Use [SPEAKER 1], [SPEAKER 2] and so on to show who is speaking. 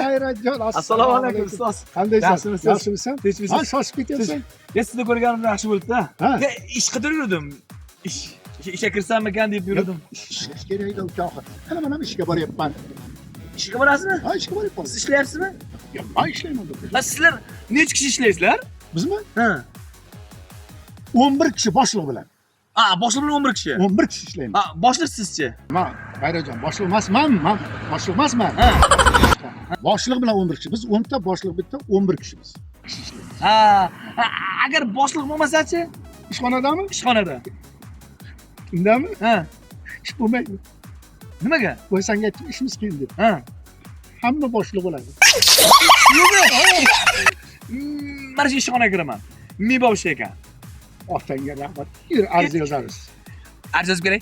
[SPEAKER 1] Hayratjon,
[SPEAKER 2] Assalomu alaykum ustoz.
[SPEAKER 1] Qandaysan?
[SPEAKER 2] Yaxshimisiz?
[SPEAKER 1] Yaxshimisan?
[SPEAKER 2] Tinchmisiz?
[SPEAKER 1] Ha, shoshib ketyapsan.
[SPEAKER 2] Sizni ko'rganim yaxshi bo'ldi-da.
[SPEAKER 1] Ha.
[SPEAKER 2] Ish qidirib yurdim. Ishga kirsammikan deb yurdim.
[SPEAKER 1] Ishlash kerak uka. Hali men ham ishga boryapman.
[SPEAKER 2] Ishga borasizmi?
[SPEAKER 1] Ha, ishga boryapman.
[SPEAKER 2] Siz ishlayapsizmi?
[SPEAKER 1] Yo, men ishlayman.
[SPEAKER 2] Ha, sizlar necha kishi ishlaysizlar?
[SPEAKER 1] Bizmi?
[SPEAKER 2] Ha.
[SPEAKER 1] 11 kishi boshliq bilan.
[SPEAKER 2] Ha, boshliq bilan 11 kishi.
[SPEAKER 1] 11 kishi ishlayman.
[SPEAKER 2] Ha, boshliq sizchi?
[SPEAKER 1] Men Bayrajon boshliq emasman. Men boshliq emasman.
[SPEAKER 2] Ha.
[SPEAKER 1] Boshliq bilan 11 kishi. Biz 10 ta boshliq bitta 11 kishimiz.
[SPEAKER 2] Ha, agar boshliq bo'lmasa-chi?
[SPEAKER 1] Ishxonadami?
[SPEAKER 2] Ishxonada.
[SPEAKER 1] Undami?
[SPEAKER 2] Ha.
[SPEAKER 1] Ish bo'lmaydi.
[SPEAKER 2] Nimaga?
[SPEAKER 1] Voy senga aytdim ishimiz qiyin deb.
[SPEAKER 2] Ha.
[SPEAKER 1] Hamma boshliq bo'ladi.
[SPEAKER 2] Mana shu ishxonaga kiraman. Mibov ekan.
[SPEAKER 1] Otangga rahmat. Yur, arz yozamiz.
[SPEAKER 2] Arz yozib beray.